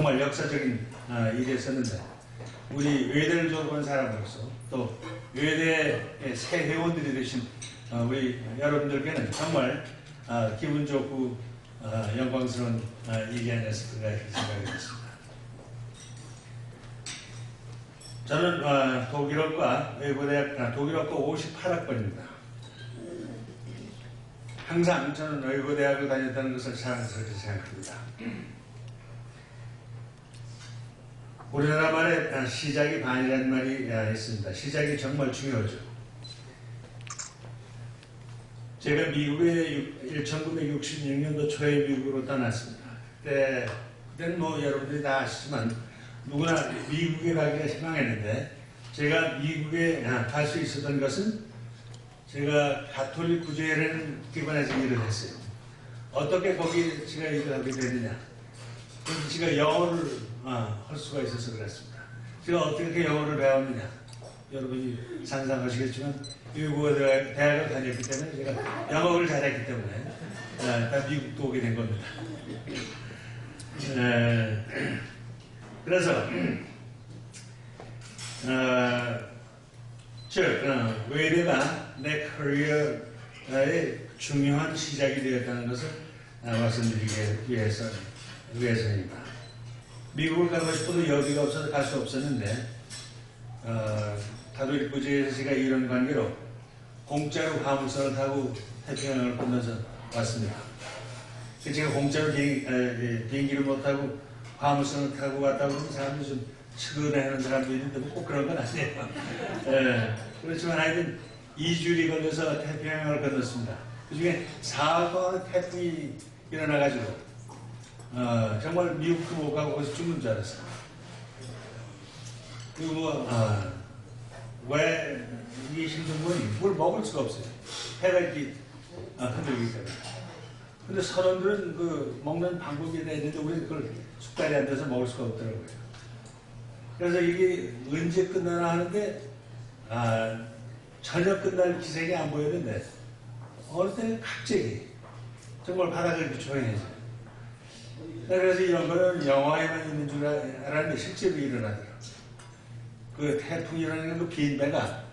정말 역사적인 일이었었는데 우리 외대를 졸업한 사람으로서 또 외대의 새 회원들이 되신 우리 여러분들께는 정말 기분 좋고 영광스러운 일이 아니었을까 이렇게 생각이 됐습니다. 저는 독일어과 외고대학 독일어과 58학번입니다. 항상 저는 외고대학을 다녔다는 것을 자랑스럽게 생각합니다. 우리나라 말에 시작이 반이라는 말이 있습니다. 시작이 정말 중요하죠. 제가 미국에 1966년도 초에 미국으로 떠났습니다. 그때는 뭐 여러분들이 다 아시지만 누구나 미국에 가기가 희망했는데 제가 미국에 갈 수 있었던 것은 제가 가톨릭 구제라는 기관에서 일을 했어요. 어떻게 거기 제가 일을 하게 됐느냐. 그래서 제가 영어를 할 수가 있어서 그랬습니다. 제가 어떻게 영어를 배웠느냐. 여러분이 상상하시겠지만 미국 대학을 다녔기 때문에 제가 영어를 잘했기 때문에 다 미국도 오게 된 겁니다. 그래서 외대가 내 커리어의 중요한 시작이 되었다는 것을 말씀드리기 위해서입니다. 미국을 가고 싶어도 여기가 없어서 갈 수 없었는데 가톨릭 구제에서 제가 이런 관계로 공짜로 화물선을 타고 태평양을 건너서 왔습니다. 제가 공짜로 비행기를 못 타고 화물선을 타고 왔다고 하는 사람들이 좀 측은해하는 사람도 있는데 꼭 그런 건 아니에요. 그렇지만 하여튼 2주일이 걸려서 태평양을 건넜습니다. 그 중에 4번 태풍이 일어나가지고 정말 미국도 못 가고 거기서 죽는 줄 알았어요. 그리고 왜 이 힘든 분이 뭘 먹을 수가 없어요. 해가 이렇게 흔들리기 때문에. 근데 선원들은 그 먹는 방법이 있는데 우리는 그걸 숙달이 안 돼서 먹을 수가 없더라고요. 그래서 이게 언제 끝나나 하는데 전혀 끝날 기색이 안 보였는데 어느 때는 갑자기 정말 바다가 이렇게 조용해져요. 그래서 이런 거는 영화에만 있는 줄 알았는데 실제로 일어나더라고요. 그 태풍이라는 그 빈배가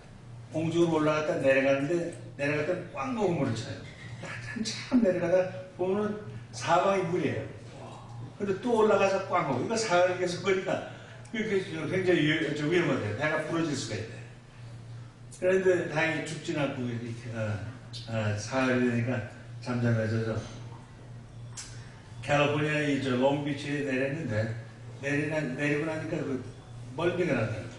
공중으로 올라갔다 내려가는데 내려갔다 꽉 먹은 물을 쳐요. 한참 내려가다 보면 사방이 물이에요. 근데 또 올라가서 꽉 먹어. 이거 사흘 계속 거니까 굉장히 위험하대요. 배가 부러질 수가 있대. 그런데 다행히 죽진 않고 이렇게 사흘이 되니까 잠잠해져서 캘리포니아 저 롱비치에 내렸는데 내리고 나니까 그 멀미가 나더라고요.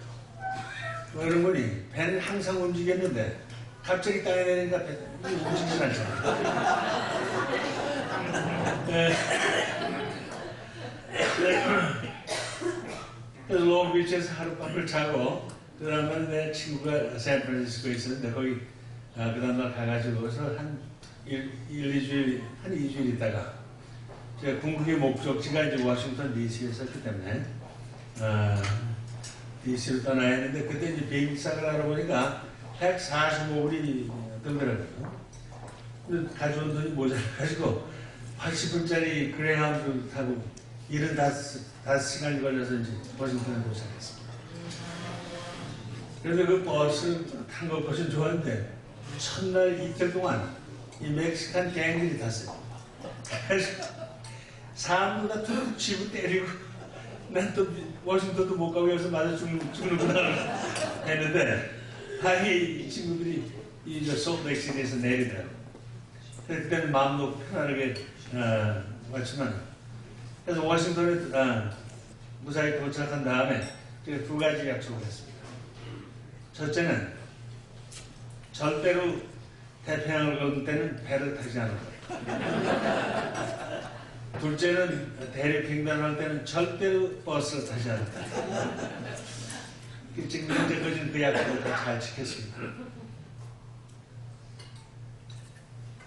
그런 거니 배는 항상 움직였는데 갑자기 땅에 내리니까 배는 움직이지 않잖아요. 그래서 롱비치에서 하룻밤을 자고 그 다음에 내 친구가 샌프란시스코에 있었는데 거기 그 다음날 가가지고서 한 2주일 있다가 제가 궁극의 목적지가 이제 워싱턴 DC였었기 때문에 DC로 떠나야 했는데 그때 이제 비행기 싹을 알아보니까 145불이 들더라고요. 근데 가져온 돈이 모자라가지고 80불짜리 그레이하운드 타고 75시간이 걸려서 이제 워싱턴에 도착했습니다. 그런데 그 버스 탄 것까지는 좋았는데 첫날 이틀 동안 이 멕시칸 갱들이 탔어요. 그래서 사람마다 툭툭 집을 때리고 난 또 워싱턴도 못 가고 여기서 맞아 죽는구나 했는데 다행히 이 친구들이 이 솔트레이크시티에서 내리더라고요. 그때는 마음도 편안하게 왔지만 그래서 워싱턴에 무사히 도착한 다음에 제가 두 가지 약속을 했습니다. 첫째는 절대로 태평양을 걷는 때는 배를 타지 않을 거예요. 둘째는 대륙 횡단할 때는 절대로 버스를 타지 않을 거예요. 지금 현재까지는 그 약속을 다 잘 지켰습니다.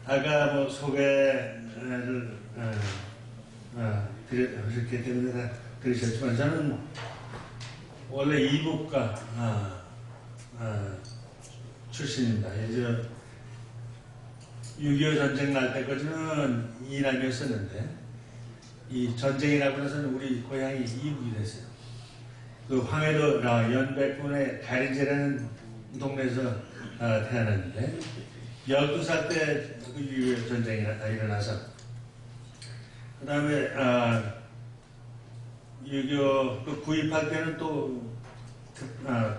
아까 뭐 소개를 하셨기 때문에 다 들으셨지만 저는 원래 이북가 출신입니다. 이제 6.25 전쟁 날 때까지는 이남이었었는데 이 전쟁이 나고 나서는 우리 고향이 이북이 됐어요. 그 황해도 연백군의 가린제라는 동네에서 태어났는데 12살 때 그 유교 전쟁이 일어나서 그 다음에 유교 그 구입할 때는 또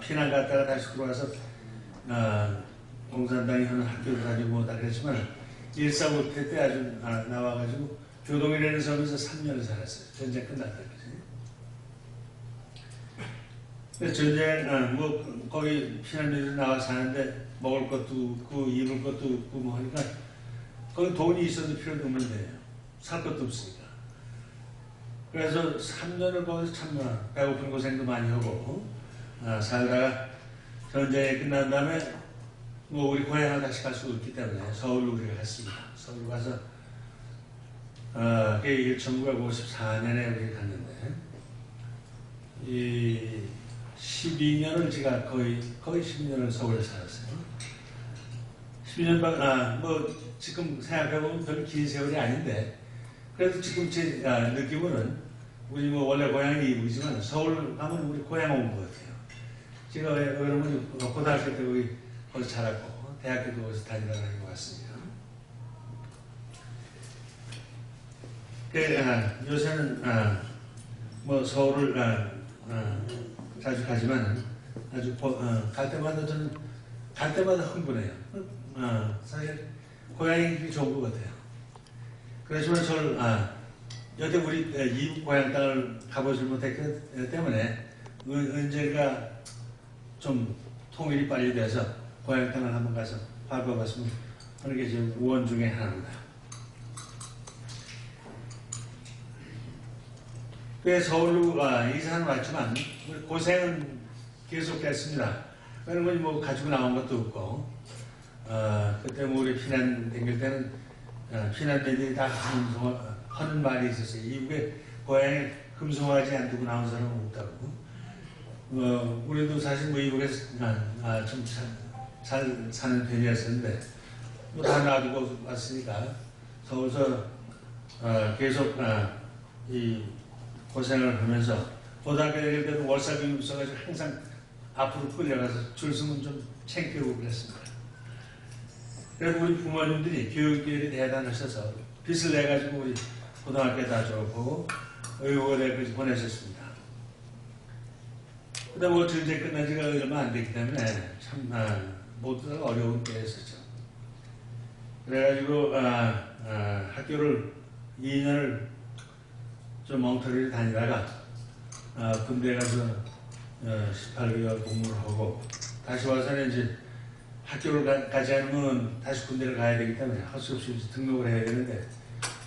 피난 갔다가 다시 들어와서 공산당이 하는 학교를 다니고 뭐다 그랬지만 1.4 때 아주 나와가지고 교동이라는 섬에서 3년을 살았어요. 전쟁 끝났다 그래서 전쟁 뭐 거기 피난민들 나와 사는데 먹을 것도 없고 입을 것도 없고 뭐 하니까 거기 돈이 있어도 필요도 없는데 살 것도 없으니까 그래서 3년을 거기서 참 배고픈 고생도 많이 하고 살다가 전쟁이 끝난 다음에 뭐 우리 고향을 다시 갈 수 없기 때문에 서울로 우리가 갔습니다. 서울 가서 그게 1954년에 우리 갔는데 이 12년을 제가 거의 12년을 서울에 살았어요. 12년 반, 뭐 지금 생각해보면 별 긴 세월이 아닌데 그래도 지금 제 느낌으로는 우리 뭐 원래 고향이 이북이지만 서울 가면 우리 고향 온 것 같아요. 제가 그러면 고등학교 때 거기서 자랐고 대학교도 거기서 다니다가 왔습니다. 요새는 뭐 서울을 자주 가지만 아주 갈 때마다 저는 갈 때마다 흥분해요. 사실 고향이 좋은 것 같아요. 그렇지만 저를 여태 우리 이북 고향 땅을 가보지 못했기 때문에 언젠가 좀 통일이 빨리 돼서 고향 땅을 한번 가서 밟아봤으면 하는 게 지금 우원 중에 하나입니다. 서울로 이사는 왔지만 고생은 계속됐습니다. 그러면 뭐 가지고 나온 것도 없고 그때 뭐 우리 피난 댕길 때는 피난민들이 다 하는 말이 있었어요. 이북에 고향에 금송아지 안 두고 나온 사람은 없다고. 우리도 사실 뭐 이북에서 좀 잘 사는 편이었었는데 뭐 다 놔두고 왔으니까 서울서 계속 이 고생을 하면서 고등학교 다닐 때도 월사병이 없어가지고 항상 앞으로 끌려가서 줄 서면 좀 창피하고 그랬습니다. 그래도 우리 부모님들이 교육계열이 대단하셔서 빚을 내가지고 우리 고등학교 다 졸업하고 의료대까지 보내셨습니다. 근데 뭐 전쟁 끝난 지가 얼마 안 됐기 때문에 참 모두가 어려운 때였었죠. 그래가지고 학교를 2년을 좀 멍터리를 다니다가 군대 가서 18개월 복무를 하고 다시 와서는 이제 학교를 가지 않으면 다시 군대를 가야 되기 때문에 할 수 없이 등록을 해야 되는데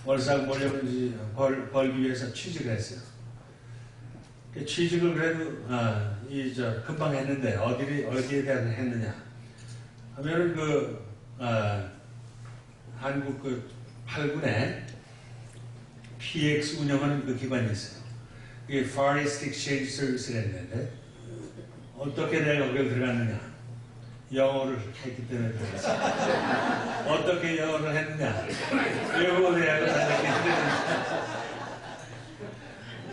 월삭 몰려면 이제 벌기 위해서 취직을 했어요. 취직을 그래도 금방 했는데 어디에 대해서 했느냐 하면은 한국 8군에 PX 운영하는 그 기관이 있어요. 이게 Far East Exchange Service를 했는데 어떻게 내가 거기에 들어갔느냐 영어를 했기 때문에 들어갔어요. 어떻게 영어를 했느냐 외국어 대학을 다녔기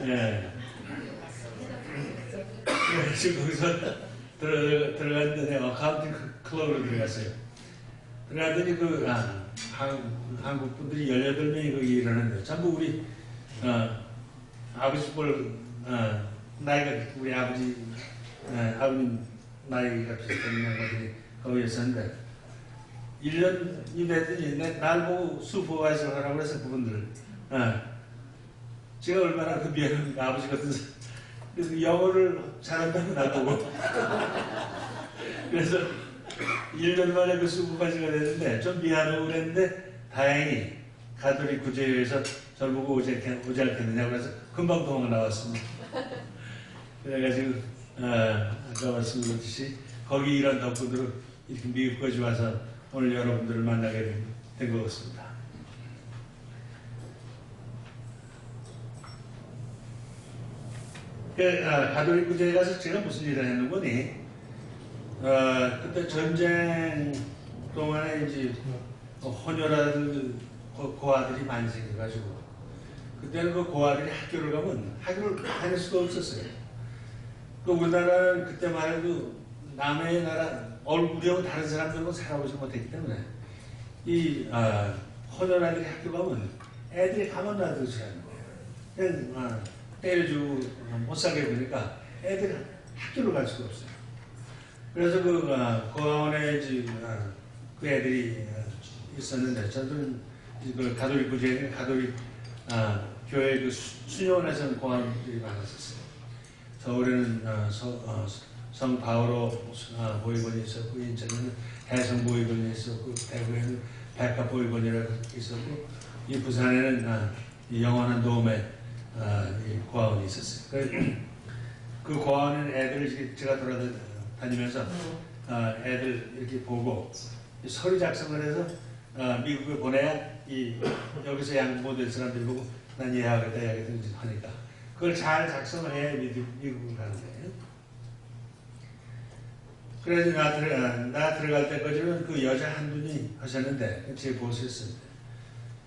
때문에 예. 그래서 거기서 들어갔는데 어카운팅 클럽으로 들어갔어요. 들어갔더니 한국 분들이 18명이 거기 일하는데 전부 우리 아버지 뻘 나이가 우리 아버님 나이가 비슷한 양반들이 거기 있었는데 1년이 됐더니 날 보고 슈퍼바이저 하라고 해서 그분들 제가 얼마나 미안한 아버지 같은 그래서 영어를 잘한다고 나보고 그래서 1년 만에 그 슈퍼바이저가 됐는데 좀 미안하고 그랬는데 다행히 가톨릭 구제회에서 저를 보고 오지 않겠느냐고 해서 금방 도망 나왔습니다. 그래가지고 아까 말씀드렸듯이 거기 이런 덕분으로 이렇게 미국까지 와서 오늘 여러분들을 만나게 된 것 같습니다. 가톨릭 구제에 가서 제가 무슨 일을 했는 거니? 그때 전쟁 동안에 이제 혼혈아들 고아들이 많이 생겨가지고 그때는 그 고아들이 학교를 가면 학교를 다닐 수가 없었어요. 그 우리나라는 그때만 해도 남의 나라 얼굴이하고 다른 사람들하고 살아보지 못했기 때문에 이 혼혈아들이 학교 가면 애들이 가만 놔두지 않는 거예요. 그냥 때려주고 못 살게 보니까 애들이 학교를 갈 수가 없어요. 그래서 그 고아원에 그 애들이 있었는데 저는 그 가톨릭 구제에 가톨릭 교회 그 수녀원에서는 고아원들이 많았었어요. 서울에는 성 바오로 보이건이 있었고, 인천에는 해성 보이건이 있었고, 대구에는 백합 보이건이라고 있었고, 이 부산에는 이 영원한 도움의 고아원이 있었어요. 그 고아원은 애들을 제가 돌아다니면서 애들 이렇게 보고 서류 작성을 해서 미국에 보내야 여기서 양보 될 사람들 보고 난 이해하겠다 하니까 그걸 잘 작성을 해야 미국을 가는 거예요. 그래서 나 들어갈 때까지는 그 여자 한 분이 하셨는데 제 보스였습니다.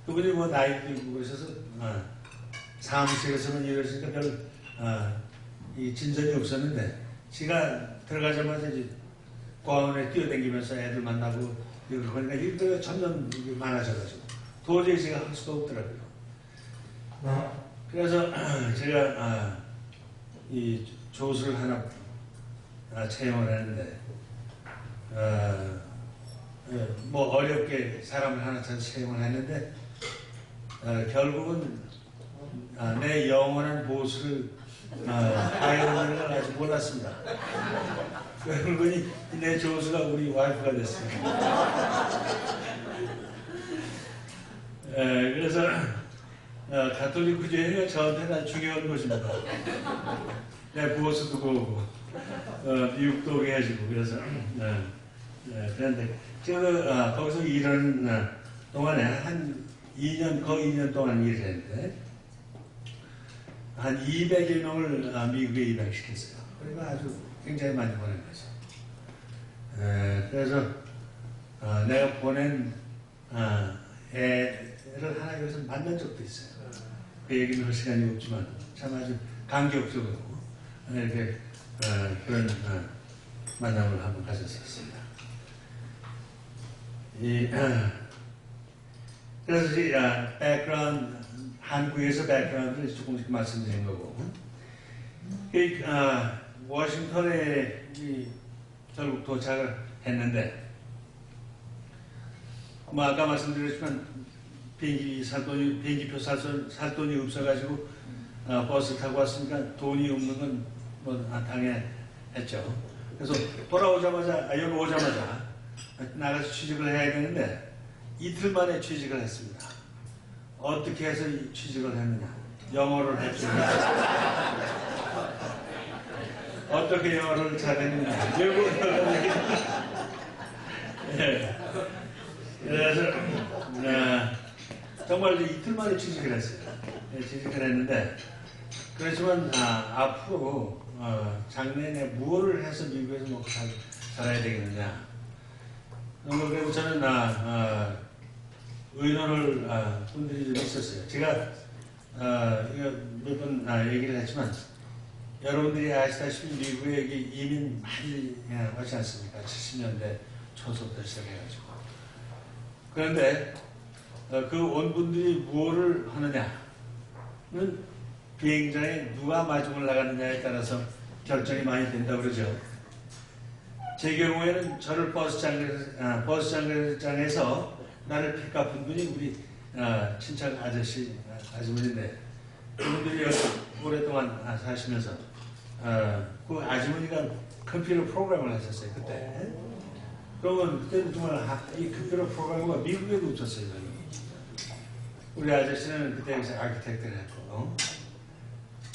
그분이 뭐 나이도 있고 그러셔서 사무실에서는 이러시니까 별 진전이 없었는데 제가 들어가자마자 이제 고아원에 뛰어다니면서 애들 만나고 그러니까 일들이 점점 많아져가지고 도저히 제가 할 수가 없더라고요. 그래서 제가 이 조수를 하나 채용을 했는데 뭐 어렵게 사람을 하나 채용을 했는데 결국은 내 영원한 보수를 봐야 되는 걸 아직 몰랐습니다. 결국은 내 조수가 우리 와이프가 됐습니다. 그래서 가톨릭 구제는 저한테는 아주 중요한 곳입니다. 내 보수도 보고 미국도 오게 해주고 그래서 그런데 제가 거기서 일하는 동안에 한 2년 거의 2년 동안 일을 했는데 한 200여 명을 미국에 입양시켰어요. 그러니까 아주 굉장히 많이 보낸 거죠. 그래서 내가 보낸 애를 하나 여기서 만난 적도 있어요. 그 얘기는 할 시간이 없지만 참 아주 감격적으로 이렇게 그런 만남을 한번 가졌었습니다. 그래서 이 백그라운드, 한국에서 백그라운드를 조금씩 말씀드린 거고, 워싱턴에 결국 도착을 했는데, 뭐 아까 말씀드렸지만 비행기표 살 돈이 없어가지고 버스 타고 왔으니까 돈이 없는 건 뭐 당연했죠. 그래서 여기 오자마자 나가서 취직을 해야 되는데 이틀 만에 취직을 했습니다. 어떻게 해서 취직을 했느냐? 영어를 했죠. 어떻게 영어를 잘했느냐? 그래서 정말 이틀 만에 취직을 했어요. 취직을 했는데 그렇지만 앞으로 작년에 무엇을 해서 미국에서 먹고 살아야 되겠느냐? 그래서 저는 의논을 분들이 좀 있었어요. 제가 몇 번 얘기를 했지만 여러분들이 아시다시피 미국에 이민 많이 왔지 않습니까? 70년대 초서부터 시작해가지고. 그런데 그 온 분들이 무엇을 하느냐는 비행장에 누가 마중을 나가느냐에 따라서 결정이 많이 된다고 그러죠. 제 경우에는 저를 버스장에서 나를 픽업한 분이 우리 친척 아주머니인데 그분들이 오랫동안 사시면서 그 아주머니가 컴퓨터 프로그램을 하셨어요 그때. 그러면 그때는 정말 이 컴퓨터 프로그램과 미국에도 없었어요. 우리 아저씨는 그때 여기서 아키텍트를 했고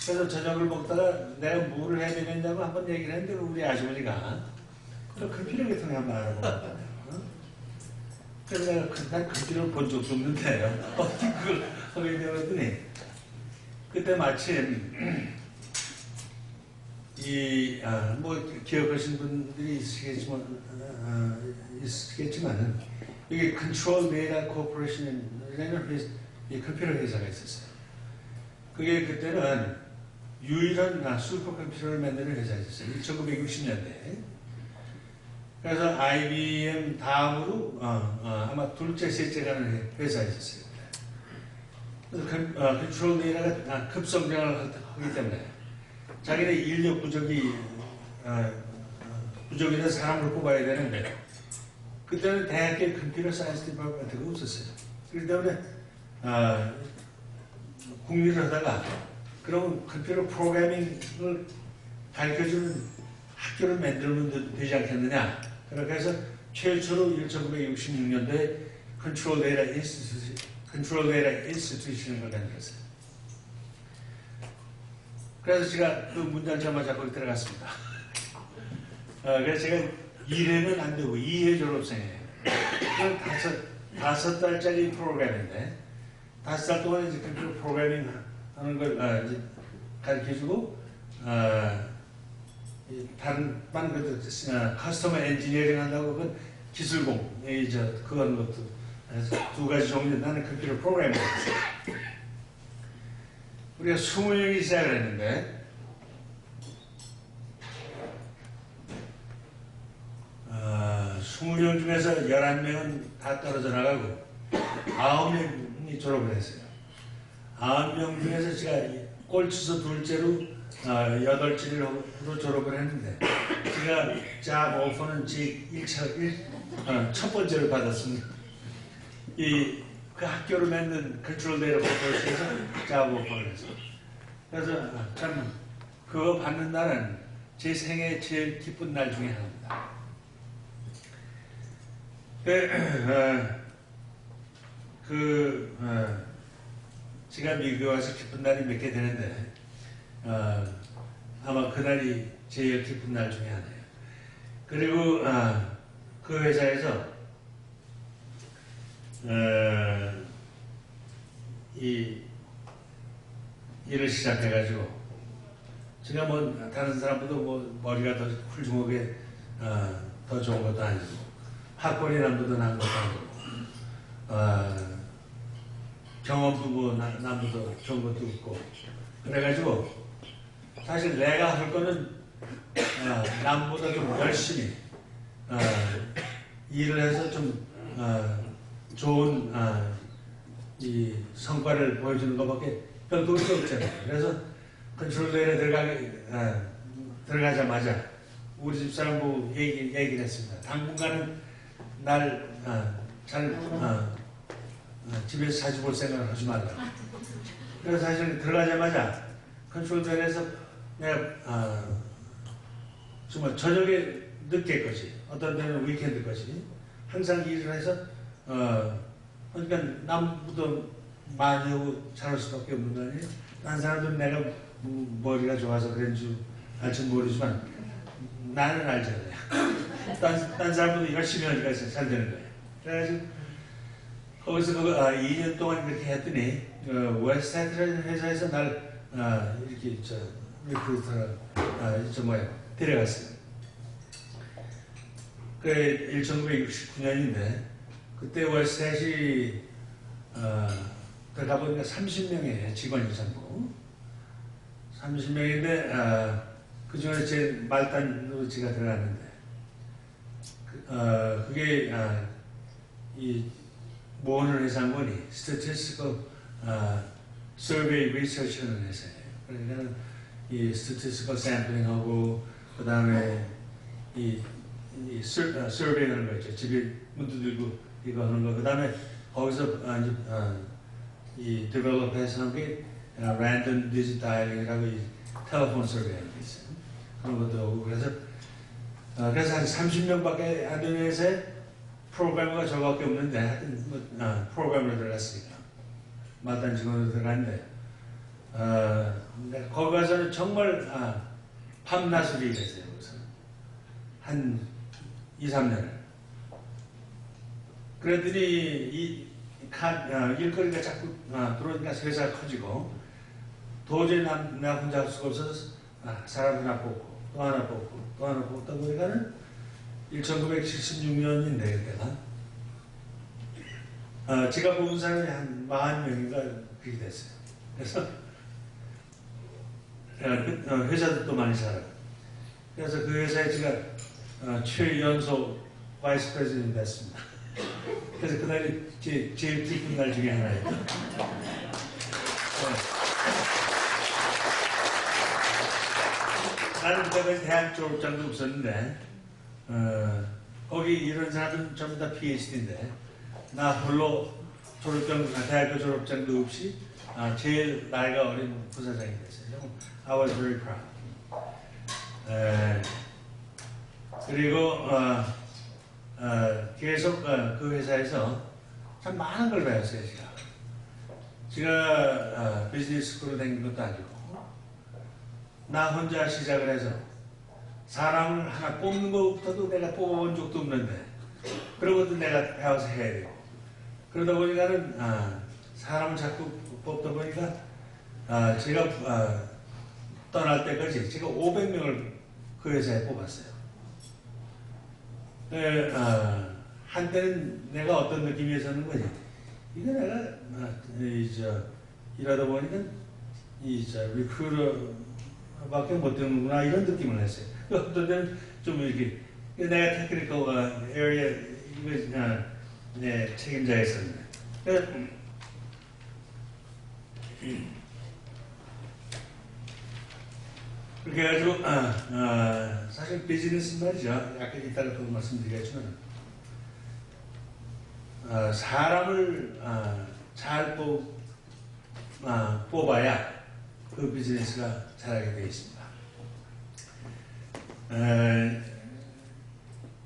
그래서 저녁을 먹다가 내가 뭐를 해야 되겠냐고 한번 얘기를 했는데 우리 아주머니가 그 컴퓨터 같은 거 한번 알아보고 그래서 내가 난 컴퓨터를 본 적도 없는데 어떻게 그걸 하게 되었더니 그때 마침 뭐 기억하시는 분들이 있으시겠지만 이게 컨트롤 데이터 코퍼레이션이라는 이 컴퓨터 회사가 있었어요. 그게 그때는 유일한 슈퍼컴퓨터를 만드는 회사였어요. 1960년대. 그래서 IBM 다음으로 아마 둘째, 셋째 가는 회사였어요. 컨트롤 데이터가 급성장을 하기 때문에 자기네 인력 부족이된 사람을 뽑아야 되는데 그때는 대학교 컴퓨터 사이언스 디파트가 없었어요. 그렇기 때문에 국리를 하다가 그럼 컴퓨터 프로그래밍을 가르쳐주는 학교를 만들면 되지 않겠느냐. 그렇게 해서 최초로 1966년도에 컨트롤 데이터 인스티튜션을 만들었어요. 그래서 제가 그 문장자마자 거기 들어갔습니다. 그래서 제가 1회는 안 되고 2회 졸업생이에요. 다섯 달짜리 프로그램인데 5달 동안 이제 컴퓨터 프로그래밍 하는 걸 이제 가르쳐주고 다른 커스터머 엔지니어링 한다고 그건 기술공 그건 것도 두 가지 종류. 나는 컴퓨터 프로그래밍을 했어요. 우리가 20명이 시작을 했는데 20명 중에서 11명은 다 떨어져 나가고 9명이 졸업을 했어요. 9명 중에서 제가 꼴찌서 둘째로 8지리로 졸업을 했는데 제가 잡 오퍼는 첫 번째로 받았습니다. 그 학교를 만든 컨트롤 데이터 코퍼레이션에서 잡 오퍼를 했어요. 그래서 참 그거 받는 날은 제 생애 제일 기쁜 날 중에 하나입니다. 제가 미국에 와서 기쁜 날이 몇 개 되는데 아마 그날이 제일 기쁜 날 중에 하나예요. 그리고 그 회사에서 이 일을 시작해가지고 제가 뭐 다른 사람보다 뭐 머리가 더 훌륭하게 더 좋은 것도 아니고 학벌이 남보다 나은 것도 아니고 경험도 뭐 남보다 좋은 것도 없고 그래가지고 사실 내가 할 거는 남보다 좀 열심히 일을 해서 좀 좋은 이 성과를 보여주는 것밖에 별도 없잖아요. 그래서 컨트롤 데이터 들어가자마자 우리 집사람하고 얘기를 했습니다. 당분간은 날 집에서 자주 볼 생각을 하지 말라. 그래서 사실 들어가자마자 컨트롤 데이터에서 내가 정말 저녁에 늦게까지 어떤 데는 위켄드까지 항상 일을 해서 그러니까 남보다 많이 하고 잘할 수밖에 없는 거 아니에요? 딴 사람들은 내가 머리가 좋아서 그런지 알지 모르지만 나는 알잖아요. 딴 사람들도 열심히 하니까 잘 되는 거예요. 그래가지고 거기서 2년 동안 그렇게 했더니 웨스트라는 회사에서 날 이렇게 데려갔어요. 그게 1969년인데 그때 웨스트햇이 들어가 보니까 30명의 직원이 전부 30명인데 그 중에 제 말단으로 제가 들어갔는데 그게 이 모으는 회사원이 Statistical Survey Research라는 회사예요. 그러니까 이 Statistical Sampling하고 그 다음에 이 survey 하는 거 있죠. 집에 문도 들고 이거 하는 거. 그 다음에 거기서 이 develop해서 한 게 random digit dialing이라고 이 telephone survey 하는 게 있어요. 그런 것도 하고 그래서 한 30명밖에 안 되는 회사에 프로그래머가 저밖에 없는데 하여튼 프로그래머로 들어갔으니까 마땅 직원으로 들어갔는데 거기 가서는 정말 밤낮으로 일했어요. 한 2, 3년을. 그랬더니 일거리가 자꾸 들어오니까 회사가 커지고 도저히 나 혼자 할 수가 없어서 사람 하나 뽑고 또 하나 뽑고 또 하나 뽑다 보니까는 1976년인데 그때가 제가 뽑은 사람이 한 40명인가 그렇게 됐어요. 그래서 회사도 또 많이 살아요. 그래서 그 회사에 제가 최연소 바이스 프레지던트 됐습니다. 그래서 그날이 제일 기쁜 날 중에 하나예요. 나는 그때까지 대학 졸업장도 없었는데 거기 이런 사람은 전부 다 PhD인데 나 홀로 대학교 졸업장도 없이 제일 나이가 어린 부사장이 됐어요. I was very proud. 그리고 계속 그 회사에서 참 많은 걸 배웠어요. 제가 비즈니스 스쿨을 다닌 것도 아니고 나 혼자 시작을 해서 사람을 하나 뽑는 것부터도 내가 뽑아본 적도 없는데 그런 것도 내가 배워서 해야 되고 그러다 보니까는 사람을 자꾸 뽑다 보니까 제가 떠날 때까지 제가 500명을 그 회사에 뽑았어요. 한때는 내가 어떤 느낌이었는 거지. 이거 내가 일하다 보니까 리크루터밖에 못 되는구나 이런 느낌을 했어요. 어떤 때는 좀 이렇게 내가 테크니컬 에리어 이거 책임자였었는데 그렇게 해가지고 사실 비즈니스 말이죠. 아까 이따가 또 말씀드리겠지만 사람을 잘 뽑아야 그 비즈니스가 잘하게 되어 있습니다.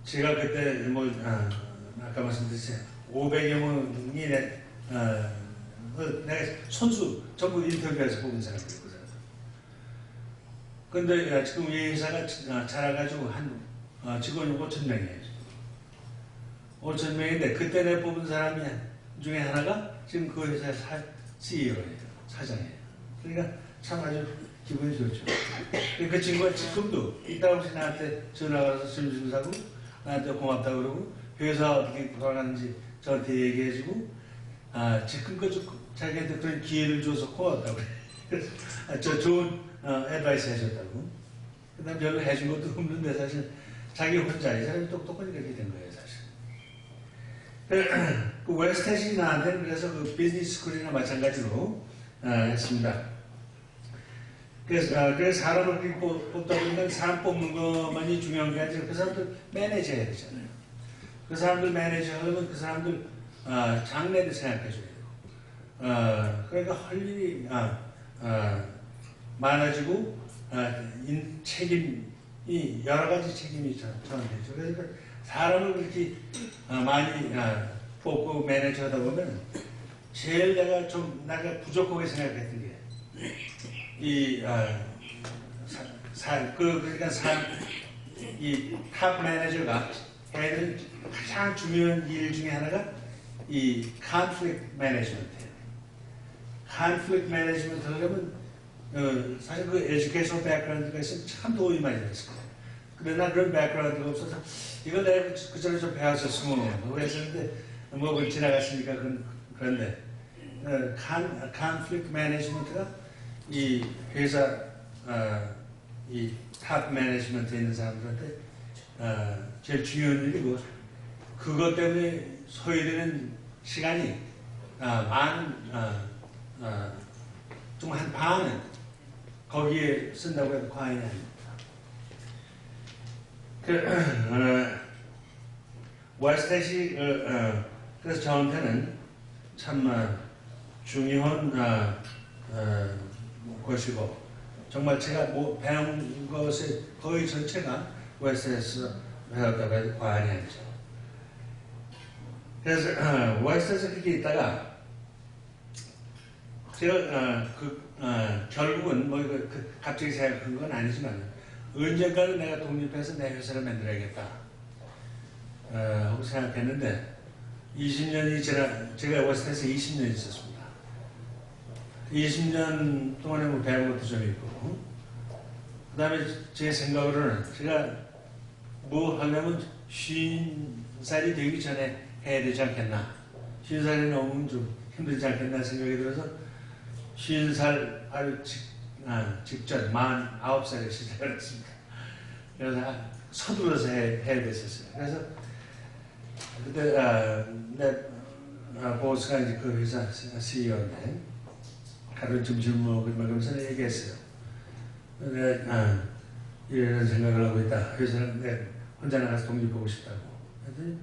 제가 그때 아까 말씀드렸죠. 500여 명이 내가 선수 전부 인터뷰해서 뽑은 사람들이거든요. 근데 지금 이 회사가 자라가지고 한 직원이 5,000명이에요. 5,000명인데 그때 내가 뽑은 사람이 중에 하나가 지금 그 회사의 CEO예요. 사장이에요. 그러니까 참 아주 기분이 좋죠. 그 친구가 지금도 이따 없이 나한테 전화가 와서 점심 사고 나한테 고맙다고 그러고 회사 어떻게 돌아가는지 저한테 얘기해주고 지금껏 자기한테 그런 기회를 줘서 고맙다고 그래요. 저 좋은 애드바이스 해줬다고. 그 다음 별로 해준 것도 없는데 사실 자기 혼자 이 사람이 똑똑하니 그렇게 된 거예요 사실. 그 웨스트햇이 나한테는 그래서 그 비즈니스 스쿨이나 마찬가지로 했습니다. 그래서 사람을 뽑다 보니까 사람 뽑는 것만이 중요한 게 아니라 그 사람들 매니저 해야 되잖아요. 그 사람들 매니저 하려면 그 사람들 장래를 생각해줘야 되고 그러니까 할 일이 많아지고 책임이 여러 가지 책임이 저한테 있죠. 그러니까 사람을 그렇게 많이 뽑고 매니저 하다 보면 제일 내가 부족하게 생각했던 게 이 탑 매니저가 해야 되는 가장 중요한 일 중에 하나가 이 conflict management예요. conflict management 하려면 사실 그 educational background가 있으면 참 도움이 많이 됐을 거예요. 그러나 그런 background가 없어서 이걸 내가 그전에 좀 배웠었으면 하고 했었는데 뭐 지나갔으니까 그런데 conflict management가 이 회사 이 탑 매니지먼트에 있는 사람들한테 제일 중요한 일이고 그것 때문에 소요되는 시간이 좀 한 반은 거기에 쓴다고 해도 과언이 아닙니다. 웨스트햇이 그래서 저한테는 참 중요한 것이고 정말 제가 배운 것의 거의 전체가 웨스트햇에서 배웠다고 해도 과언이 아니죠. 그래서 웨스트햇에서 그렇게 있다가 제가 결국은 갑자기 생각한 건 아니지만 언젠가는 내가 독립해서 내 회사를 만들어야겠다 하고 생각했는데 20년이 제가 웨스트햇에서 20년 있었습니다. 20년 동안에 뭐 배운 것도 좀 있고 그 다음에 제 생각으로는 제가 뭐 하려면 50살이 되기 전에 해야 되지 않겠나 50살이 넘으면 좀 힘들지 않겠나 생각이 들어서 50살 직전 49살에 시작을 했습니다. 그래서 서둘러서 해야 됐었어요. 그래서 그때 내 보스가 이제 그 회사 CEO인데 하루 점심 먹으면서 얘기했어요. 내가 이런 생각을 하고 있다. 회사는 내 혼자 나가서 독립하고 싶다고. 그랬더니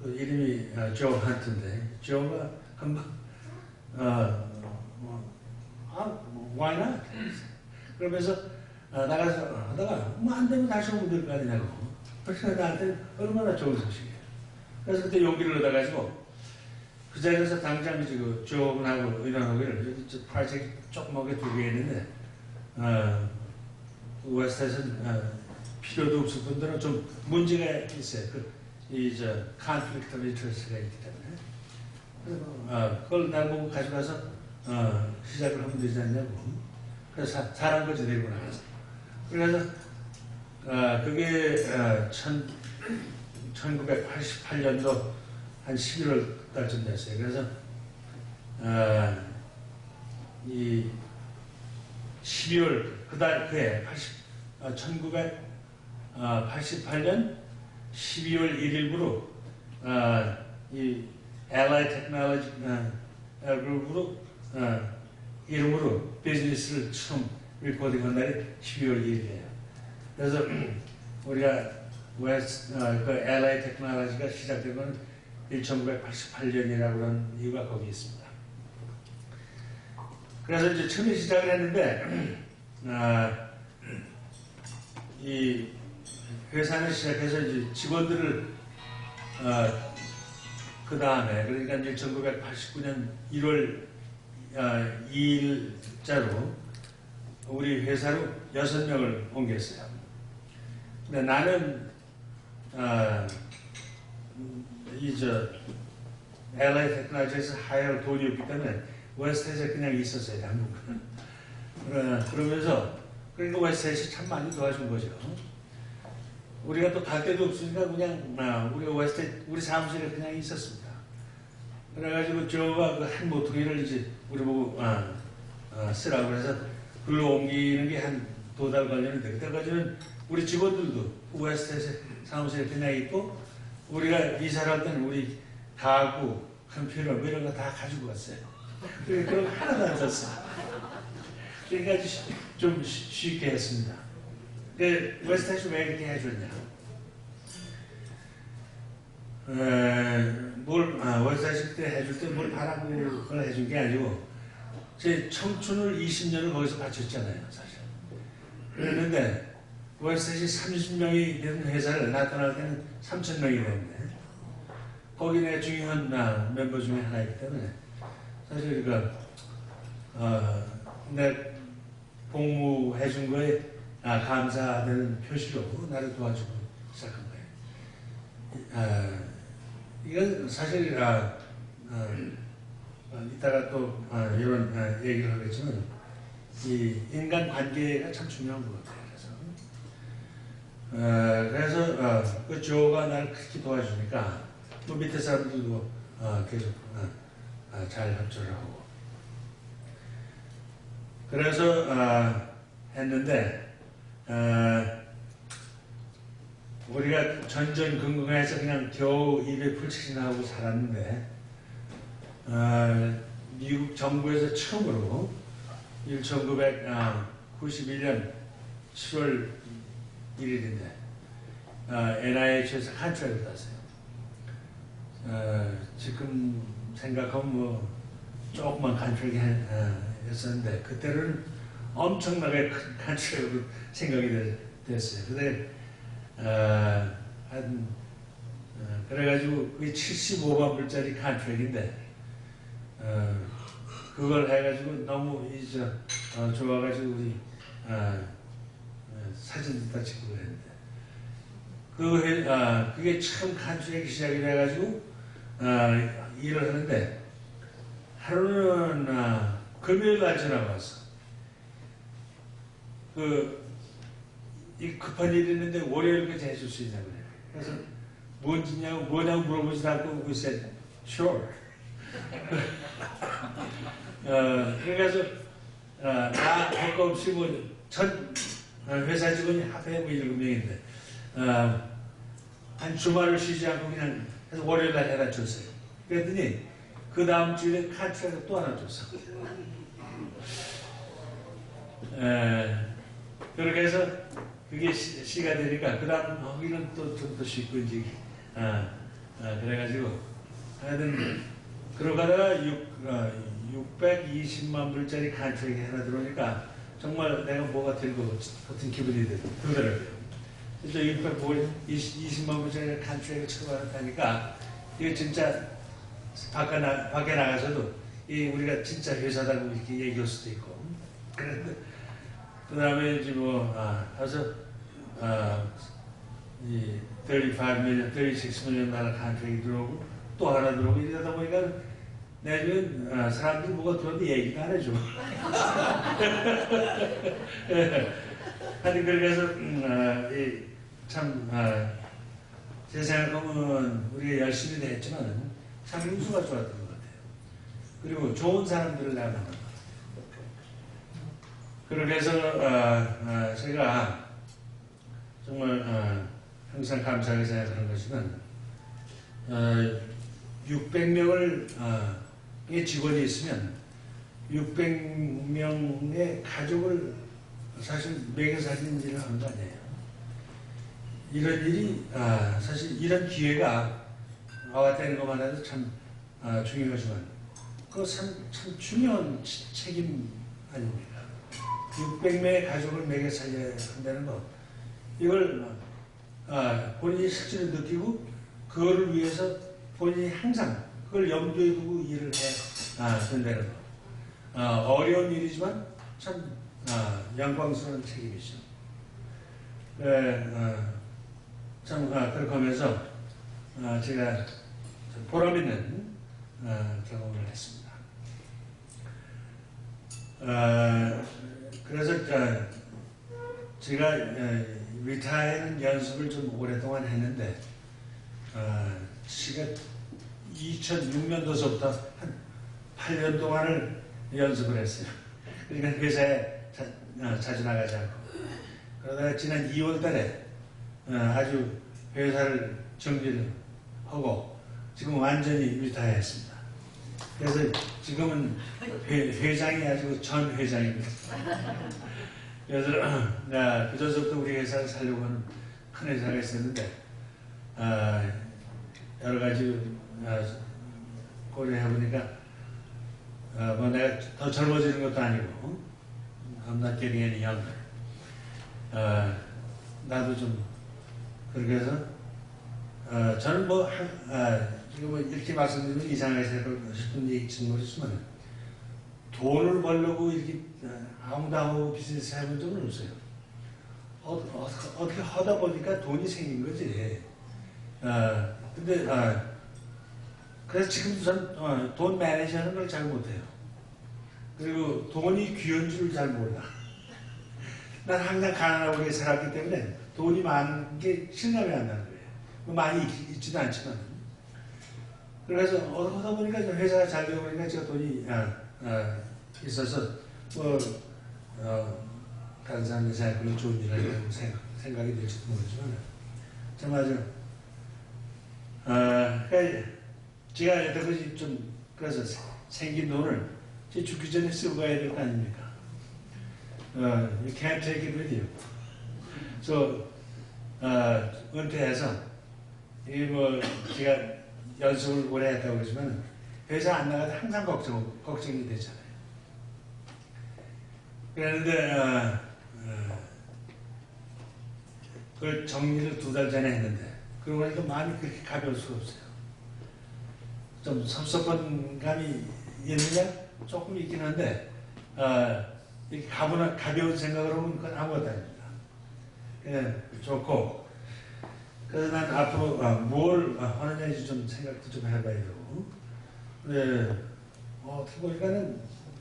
그 이름이 조 한트인데 조가 한번 why not? 그러면서 나가서 하다가 뭐 안 되면 다시 오면 될 거 아니냐고. 그래서 나한테 얼마나 좋은 소식이에요. 그래서 그때 용기를 얻어가지고 그 자리에서 당장 그 조하고 의논하기를 여기 프로젝트 조그맣게 두 개 있는데 웨스트에서는 필요도 없을 뿐더러 좀 문제가 있어요. conflict of interest가 있기 때문에. 그래서 그걸 날 보고 가져가서 시작을 하면 되지 않냐고. 그래서 잘한 거지 데리고 나가서. 그래서 그게 1988년도 한 11월 달쯤 됐어요. 그래서 이 12월 그해 1988년 12월 1일부로 이 Allied Technology 그룹으로 이름으로 비즈니스를 처음 리코딩한 날이 12월 2일이에요. 그래서 우리가 그 Allied Technology가 시작된 건 1988년이라고 하는 이유가 거기 있습니다. 그래서 이제 처음에 시작을 했는데 이 회사는 시작해서 이제 직원들을 그 다음에 그러니까 1989년 1월 2일자로 우리 회사로 6명을 옮겼어요. 근데 나는 LA 테크놀로지에서 하이어를 돈이 없기 때문에 웨스트에서 그냥 있었어요, 한국은. 그러면서 그러니까 웨스트에서 참 많이 도와준 거죠. 우리가 또 갈 데도 없으니까 그냥 우리 웨스트 우리 사무실에 그냥 있었습니다. 그래가지고 저가 그 한 모퉁이를 이제 우리 보고 쓰라고 해서 글로 옮기는 게 한 2달 걸렸는데 그때까지는 우리 직원들도 웨스트에서 사무실에 그냥 있고 우리가 이사를 할 때는 우리 가구, 컴퓨터 뭐 이런 거 다 가지고 갔어요. 그런 거 하나도 안 샀어요. 그러니까 좀 쉽게 했습니다. 웨스트에서 왜 이렇게 해줬냐? 웨스트에서 그때 해줄 때 뭘 바라고 그걸 해준 게 아니고 제 청춘을 20년을 거기서 바쳤잖아요, 사실. 그랬는데 웨스트에서 30명이 되는 회사를 나타날 때는 3,000명이 됐는데 거기 내 중요한 멤버 중에 하나이기 때문에 사실 내 복무해 준 거에 감사하는 표시로 나를 도와주고 시작한 거예요. 이건 사실 이따가 또 이런 얘기를 하겠지만 이 인간 관계가 참 중요한 것 같아요. 그래서 그 조가 나를 크게 도와주니까 또 밑에 사람들도 계속 잘 협조를 하고 그래서 했는데 우리가 전전긍긍해서 그냥 겨우 입에 풀칠이나 고 살았는데 미국 정부에서 처음으로 1991년 7월 1일인데 NIH에서 컨트랙을 땄어요. 지금 생각하면 뭐 조그만 컨트랙이었었는데 그때는 엄청나게 큰 컨트랙으로 생각이 됐어요. 근데 그래가지고 그게 75만 불짜리 컨트랙인데 그걸 해가지고 너무 좋아가지고 우리 사진도 다 찍고 그랬는데 그게 참 컨트랙이 시작이 돼가지고 일을 하는데 하루는 금요일 날 전화가 왔어. 이 급한 일이 있는데 월요일까지 해줄 수 있냐고 그래서 뭐냐고 물어보지도 않고 we said sure. 그래서 할 거 없이 전 회사 직원이 합해 7명인데 한 주말을 쉬지 않고 그냥 해서 월요일 날 해다 줬어요. 그랬더니 그 다음 주에 카트라가 또 하나 줬어. 그렇게 해서 그게 시가 되니까 그 다음 거기는 또 좀 더 쉽고 이제 그래가지고 하여튼 그러다가 620만 불짜리 컨트랙이 하나 들어오니까 정말 내가 뭐가 될 것 같은 기분이 들더라고요. 그래서 620만 불짜리 컨트랙을 처음 알았다니까 이게 진짜 밖에 나가서도 우리가 진짜 회사다고 이렇게 얘기할 수도 있고 그 다음에 이제 가서 이 36 million 달러 컨트랙이 들어오고 또 하나 들어오고 이러다 보니까 내주는 사람들이 뭐가 들어오는데 얘기도 안 해줘. 하여튼 그래서 참 제 생각하면 우리가 열심히 했지만 참 운수가 좋았던 것 같아요. 그리고 좋은 사람들을 만난 것. 그렇게 해서 제가 정말 항상 감사하게 생각하는 것은 600명을 직원이 있으면 600명의 가족을 사실 먹여 살리는 일을 하는 거 아니에요. 이런 일이 사실 이런 기회가 와왔다는 것만 해도 참 중요하지만 그거 참 중요한 책임 아닙니까? 600명의 가족을 먹여 살려야 한다는 거 이걸 본인이 실제로 느끼고 그거를 위해서 본인이 항상 그걸 염두에 두고 일을 해야 된다는 거. 어려운 일이지만 참 영광스러운 책임이죠. 참 그렇게 하면서 제가 보람있는 경험을 했습니다. 그래서 제가 리타이어는 연습을 좀 오랫동안 했는데 제가 2006년도서부터 한 8년 동안을 연습을 했어요. 그러니까 회사에 자주 나가지 않고 그러다가 지난 2월 달에 아주 회사를 정리를 하고 지금 완전히 리타이어 했습니다. 그래서 지금은 회장이 아니고 전 회장입니다. 그래서 그 전서부터 우리 회사를 살려고 하는 큰 회사가 있었는데 여러 가지 고려해보니까 뭐 내가 더 젊어지는 것도 아니고 I'm not getting any younger. 나도 좀 그렇게 해서 저는 지금 이렇게 말씀드리면 이상하게 생각하고 싶은 얘기인지 모르지만 돈을 벌려고 이렇게 아웅다웅 비즈니스 해본 적은 없어요. 어떻게 하다 보니까 돈이 생긴 거지. 근데 그래서 지금도 전 돈 매니저 하는 걸 잘 못해요. 그리고 돈이 귀한 줄 잘 몰라. 난 항상 가난하게 살았기 때문에 돈이 많은 게 실감이 안 나는 거예요. 많이 있지도 않지만. 그래서 하다 보니까 회사가 잘 되고 보니까 제가 돈이 있어서 다른 사람들 생각하면 좋은 일이라고 생각이 될지도 모르지만 참 아주 그러니까 제가 여태까지 좀 그래서 생긴 돈을 제 죽기 전에 쓰고 가야 될 거 아닙니까? You can't take it with you. So 은퇴해서 제가 연습을 오래 했다고 그러지만 회사 안 나가도 항상 걱정이 되잖아요. 그런데 그걸 정리를 2달 전에 했는데 그러고 보니까 마음이 그렇게 가벼울 수가 없어요. 좀 섭섭한 감이 있느냐? 조금 있긴 한데 이렇게 가벼운 생각을 하면 그건 아무것도 아닙니다. 그냥 좋고 그래서 난 앞으로 뭘 하느냐 좀 생각도 좀 해봐야 되고 근데 어떻게 보니까는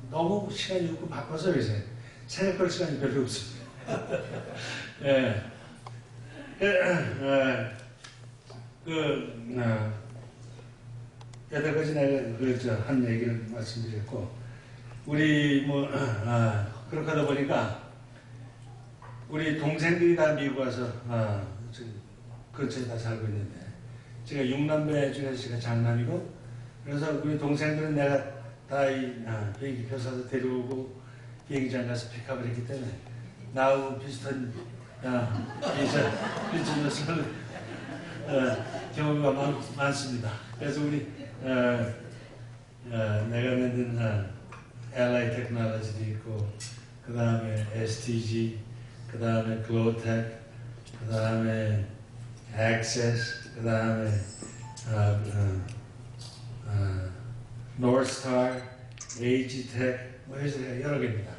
너무 시간이 없고 바빠서 요새 생각할 시간이 별로 없습니다. 예. 여태까지 내가 한 얘기를 말씀드렸고 우리 뭐 그렇게 하다 보니까 우리 동생들이 다 미국 와서 근처에 다 살고 있는데 제가 6남매 중에서 제가 장남이고 그래서 우리 동생들은 내가 다 비행기 표 사서 데려오고 비행기장 가서 픽업을 했기 때문에 나하고 비슷한 비즈니스를 경험이 많습니다. 그래서 우리 내가 만든 LI 테크놀로지도 있고 그 다음에 STG 그 다음에 글로텍 그 다음에 액세스 그 다음에 노스타 에이지텍 뭐 해서 여러 개입니다.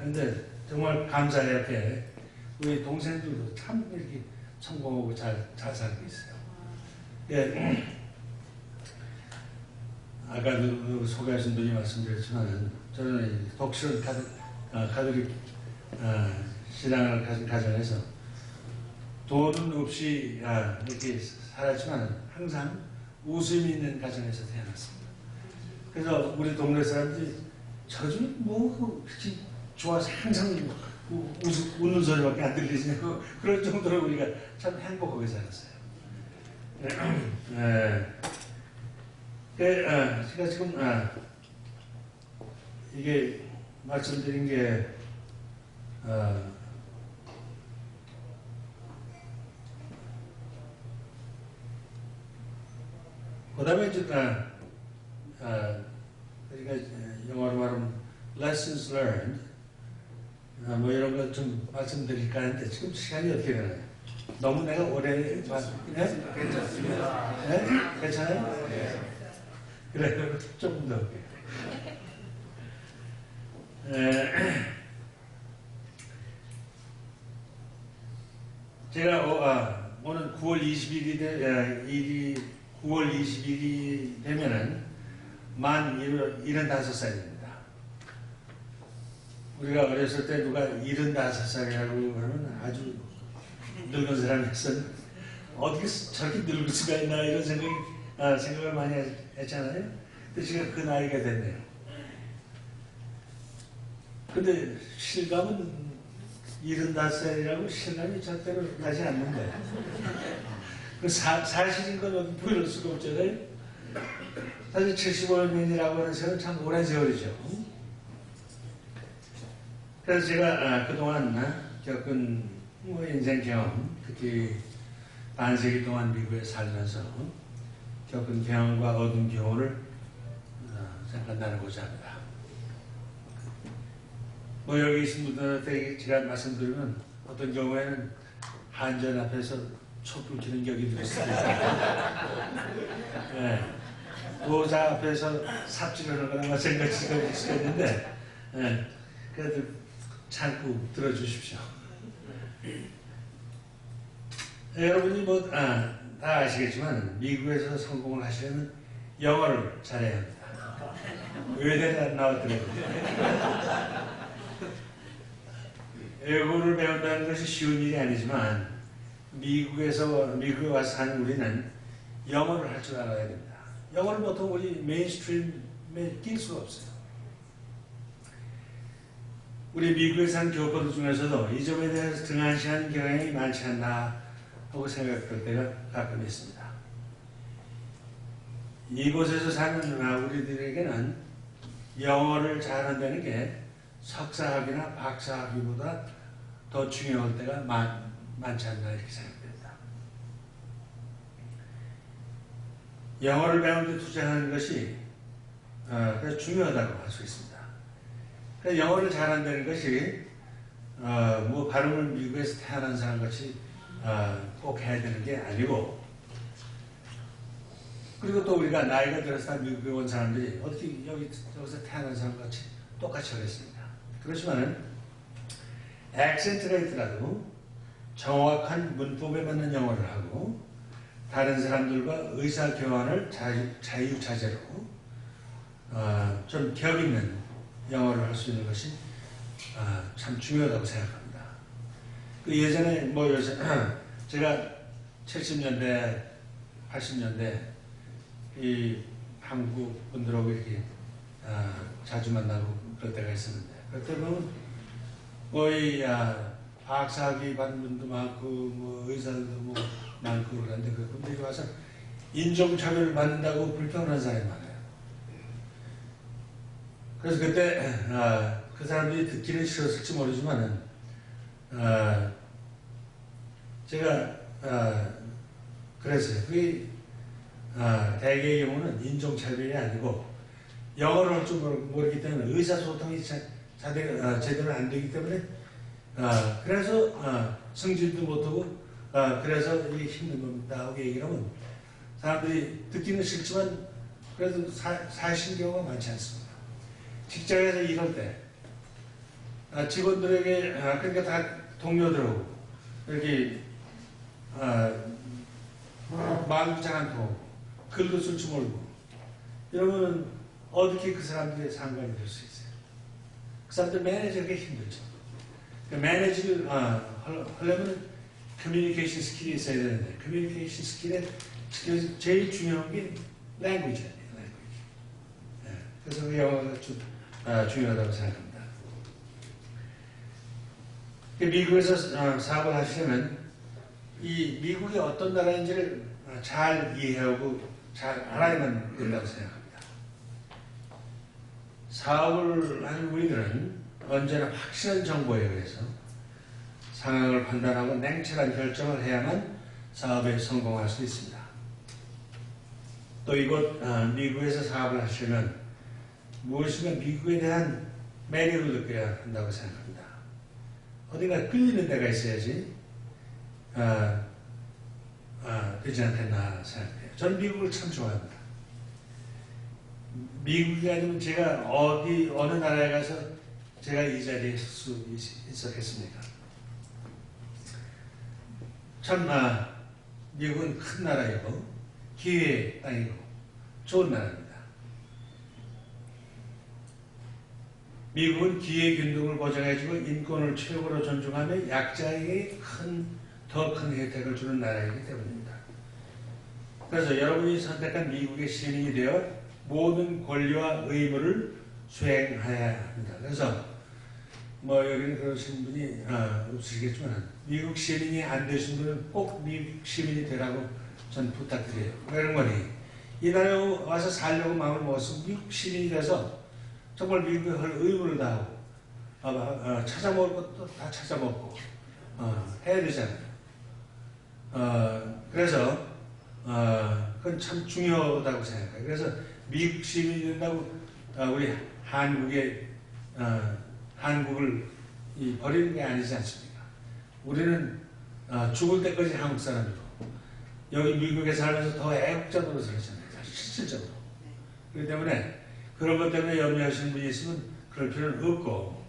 근데 정말 감사해 이렇게 우리 동생들도 참 이렇게 성공하고 잘 살고 있어요. 예. 아까도 소개하신 분이 말씀드렸지만 저는 독실한 가톨릭 신앙을 가진 가정에서 돈은 없이 이렇게 살았지만 항상 웃음이 있는 가정에서 태어났습니다. 그래서 우리 동네 사람들이 저주 뭐 그렇게 좋아서 항상 웃는 소리밖에 안 들리지 그럴 정도로 우리가 참 행복하게 살았어요. 제가 지금 이게 말씀드린 게 그 다음에 우리가 영어로 말하면 lessons learned 뭐 이런 거 좀 말씀드릴까 하는데 지금 시간이 어떻게 되나요? 너무 내가 오래 괜찮습니다. 네? 괜찮아요? 네. 그래 조금 더 제가 오늘 9월 20일이 되면은 만 75살입니다. 우리가 어렸을 때 누가 75살이라고 하면 아주 늙은 사람이었어요. 어떻게 저렇게 늙을 수가 있나 이런 생각을 많이 했잖아요. 근데 지금 그 나이가 됐네요. 근데 실감은 75살이라고 실감이 절대로 나지 않는데 사실인 건 부인할 수가 없잖아요. 사실 75년이라고 하는 세월은 참 오랜 세월이죠. 그래서 제가 그동안 겪은 인생 경험, 특히 반세기 동안 미국에 살면서 겪은 경험과 얻은 교훈을 잠깐 나누고자 합니다. 뭐 여기 계신 분들한테 제가 말씀드리면 어떤 경우에는 한전 앞에서 촛불 켜는 격이 있습니다. 네. 도자 앞에서 삽질하는 거나 마찬가지가 있을 수 있는데 네. 그래도 참고 들어주십시오. 여러분이 뭐 다 아시겠지만 미국에서 성공을 하시려면 영어를 잘해야 합니다. 외대는 안 나왔더라고요. 외국어를 배운다는 것이 쉬운 일이 아니지만 미국에 와서 사는 우리는 영어를 할 줄 알아야 됩니다. 영어를 보통 우리 메인스트림에 낄 수가 없어요. 우리 미국에 사는 교포들 중에서도 이 점에 대해서 등한시하는 경향이 많지 않나 하고 생각할 때가 가끔 있습니다. 이곳에서 사는 우리들에게는 영어를 잘한다는 게 석사학위나 박사학위보다 더 중요할 때가 많지 않나 이렇게 생각됩니다. 영어를 배우는 데 투자하는 것이 중요하다고 할 수 있습니다. 영어를 잘한다는 것이 뭐 발음을 미국에서 태어난 사람 같이 꼭 해야 되는 게 아니고, 그리고 또 우리가 나이가 들어서 미국에 온 사람들이 어떻게 여기서 태어난 사람 같이 똑같이 하겠습니까? 그렇지만은 액센트가 있더라도 정확한 문법에 맞는 영어를 하고 다른 사람들과 의사교환을 자유자재로 좀 격 있는 영어를 할 수 있는 것이 참 중요하다고 생각합니다. 예전에 뭐 요새 제가 70년대, 80년대 이 한국 분들하고 이렇게 자주 만나고 그럴 때가 있었는데, 그때 보면 거의 박사학위 받는 분도 많고 뭐 의사들도 뭐 많고 그런데 그 분들이 와서 인종차별을 받는다고 불평하는 사람이 많아요. 그래서 그때 그 사람들이 듣기는 싫었을지 모르지만은 제가 그랬어요. 그게 대개의 경우는 인종차별이 아니고 영어를 할 줄 모르기 때문에 의사소통이 제대로 안 되기 때문에 그래서 승진도 못하고 그래서 이게 힘든 겁니다 하고 얘기를 하면 사람들이 듣기는 싫지만 그래도 사실 경우가 많지 않습니다. 직장에서 일할 때 직원들에게 그러니까 다 동료들하고 이렇게 말도 잘 안 통하고 글도 쓸 줄 모르고 이러면 어떻게 그 사람들의 상관이 될 수 있어요? 그 사람들 매니저가 힘들죠. 매니저를 하려면 커뮤니케이션 스킬이 있어야 되는데 커뮤니케이션 스킬에 제일 중요한 게 language예요. 그래서 그 영어가 좀 중요하다고 생각합니다. 미국에서 사업을 하시려면 이 미국이 어떤 나라인지를 잘 이해하고 잘 알아야만 된다고 생각합니다. 사업을 하는 우리들은 언제나 확실한 정보에 의해서 상황을 판단하고 냉철한 결정을 해야만 사업에 성공할 수 있습니다. 또 이곳 미국에서 사업을 하시려면 무엇인가 미국에 대한 매력을 느껴야 한다고 생각합니다. 어딘가 끌리는 데가 있어야지 되지 않겠나 생각해요. 저는 미국을 참 좋아합니다. 미국이 아니면 제가 어느 나라에 가서 제가 이 자리에 있을 수 있었겠습니까? 참 미국은 큰 나라이고 기회의 땅이고 좋은 나라입니다. 미국은 기회균등을 보장해주고 인권을 최고로 존중하며 약자에게 더 큰 혜택을 주는 나라이기 때문입니다. 그래서 여러분이 선택한 미국의 시민이 되어 모든 권리와 의무를 수행해야 합니다. 그래서 뭐 여기는 그러신 분이 없으시겠지만 미국 시민이 안 되신 분은 꼭 미국 시민이 되라고 전 부탁드려요. 왜 그런 거니? 이 나라에 와서 살려고 마음을 먹었으면 미국 시민이 돼서 정말 미국에 할 의무를 다하고 찾아먹을 것도 다 찾아먹고 해야 되잖아요. 그래서 그건 참 중요하다고 생각해요. 그래서 미국 시민이 된다고 우리 한국을 버리는 게 아니지 않습니까? 우리는 죽을 때까지 한국 사람이고 여기 미국에 살면서 더 애국자 노릇을 하잖아요. 실질적으로. 그렇기 때문에 그런 것 때문에 염려하시는 분이 있으면 그럴 필요는 없고,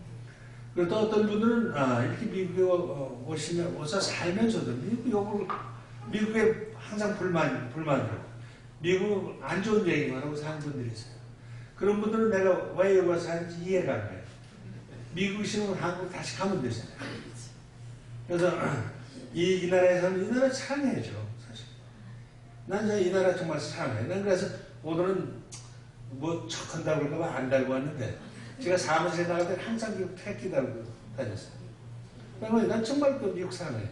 그리고 또 어떤 분들은 이렇게 미국에 오서 살면서도 미국에 항상 불만으로 미국 안 좋은 얘기만 하고 사는 분들이 있어요. 그런 분들은 내가 왜 여기 와서 사는지 이해가 안 가요. 미국이시면 한국 다시 가면 되잖아요. 그래서 이 나라에서는 이 나라 사랑해야죠. 사실 난 이 나라 정말 사랑해요. 난 그래서 오늘은 뭐 척한다고 그럴까봐 안 달고 왔는데 제가 사무실에 나갈 때 항상 미국 택기 달고 다녔어요. 그러면 난 정말 또 미국 사랑해요.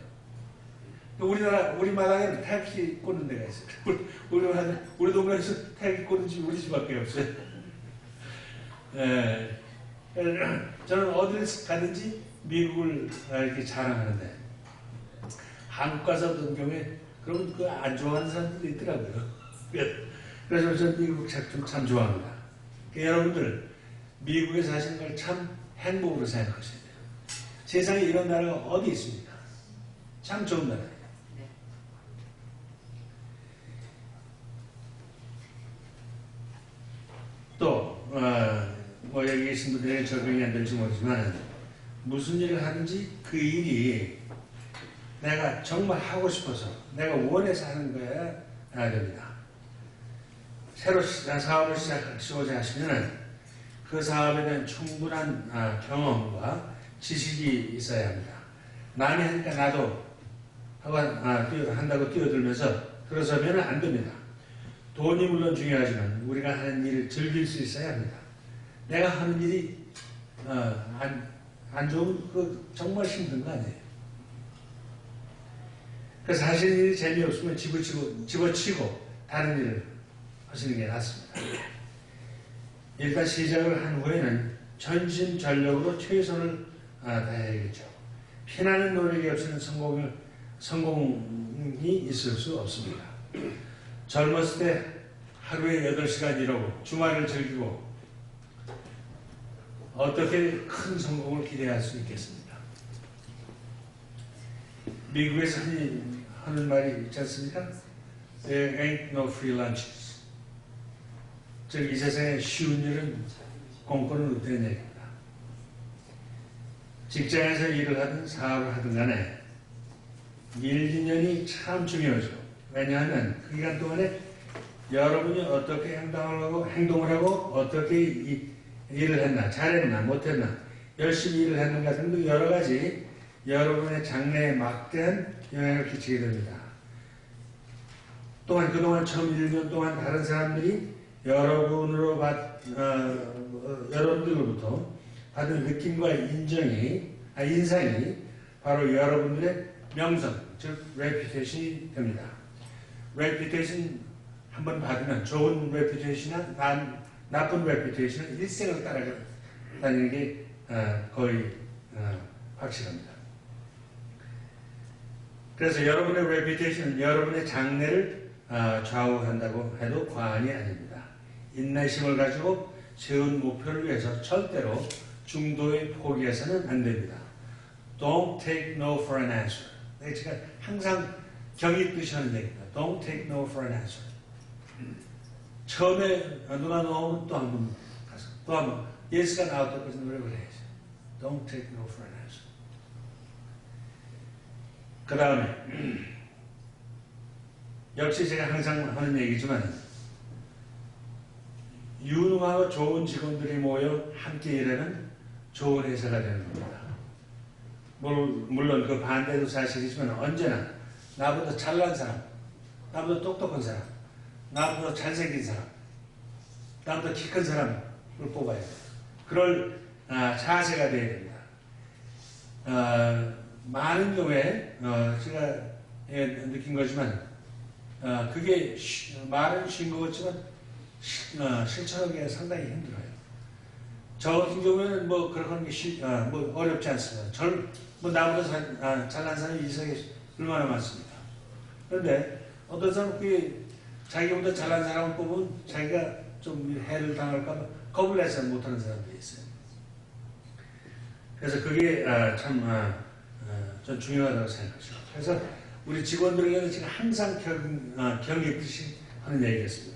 우리 마당에는 택시 꽂는 데가 있어요. 우리 동네에서 택시 꽂는 집이 우리 집밖에 없어요. 예. 저는 어디를 가든지 미국을 이렇게 자랑하는데 한국 가서 어떤 경우에 그러면 그 안 좋아하는 사람들도 있더라고요. 그래서 저는 미국 참 좋아합니다. 그러니까 여러분들 미국에 사시는 걸 참 행복으로 생각하셔야 돼요. 세상에 이런 나라가 어디 있습니까? 참 좋은 나라예요. 또 뭐 여기 계신 분들에게 적용이 안 될지 모르지만 무슨 일을 하든지 그 일이 내가 정말 하고 싶어서 내가 원해서 하는 거야 됩니다. 새로 사업을 시작하시고자 하시면 그 사업에 대한 충분한 경험과 지식이 있어야 합니다. 남이 하니까 나도 한다고 뛰어들면서 들어서면 안 됩니다. 돈이 물론 중요하지만 우리가 하는 일을 즐길 수 있어야 합니다. 내가 하는 일이 안 좋으면 그 정말 힘든 거 아니에요. 그래서 하시는 일이 재미없으면 집어치고 다른 일을 하시는 게 낫습니다. 일단 시작을 한 후에는 전심전력으로 최선을 다해야겠죠. 피나는 노력이 없이는 성공이 있을 수 없습니다. 젊었을 때 하루에 8시간 일하고 주말을 즐기고 어떻게 큰 성공을 기대할 수 있겠습니까? 미국에서 하는 말이 있지 않습니까? There ain't no free lunches. 즉, 이 세상에 쉬운 일은 공짜는 없다는 얘기입니다. 직장에서 일을 하든 사업을 하든 간에 일진년이 참 중요하죠. 왜냐하면 그 기간 동안에 여러분이 어떻게 행동을 하고 어떻게 일을 했나, 잘했나, 못했나, 열심히 일을 했는가 등등 여러 가지 여러분의 장래에 막대한 영향을 끼치게 됩니다. 또한 그동안 처음 1년 동안 다른 사람들이 여러분들로부터 받은 느낌과 인상이 바로 여러분들의 명성, 즉 reputation이 됩니다. reputation 한번 받으면 좋은 reputation이나 나쁜 reputation은 일생을 따라다니는 게 거의 확실합니다. 그래서 여러분의 reputation은 여러분의 장래를 좌우한다고 해도 과언이 아닙니다. 인내심을 가지고 세운 목표를 위해서 절대로 중도에 포기해서는 안 됩니다. Don't take no for an answer. 제가 항상 경익듯이 하는 얘기입니다. Don't take no for an answer. 처음에 누가 나오면 또 한 번 가서 또 한 번 예스가 나올 때까지 노력을 해야죠. Don't take no for an answer. 그 다음에 역시 제가 항상 하는 얘기지만 유능하고 좋은 직원들이 모여 함께 일하는 좋은 회사가 되는 겁니다. 물론 그 반대도 사실이지만 언제나 나보다 잘난 사람, 나보다 똑똑한 사람, 나보다 잘생긴 사람, 나보다 키 큰 사람을 뽑아야 돼요. 그럴 자세가 되어야 됩니다. 많은 경우에 제가 느낀 거지만 그게 말은 쉬운 것 같지만 실천하기가 상당히 힘들어요. 저 같은 경우에는 뭐 그렇게 하는 게 어렵지 않습니다. 나보다 잘난 사람이 이 세상에 얼마나 많습니까? 그런데 어떤 사람은 그게 자기보다 잘난 사람을 뽑으면 자기가 좀 해를 당할까봐 겁을 내서 못하는 사람들이 있어요. 그래서 그게 전 중요하다고 생각하죠. 그래서 우리 직원들에게는 지금 항상 경익듯이 하는 얘기였습니다.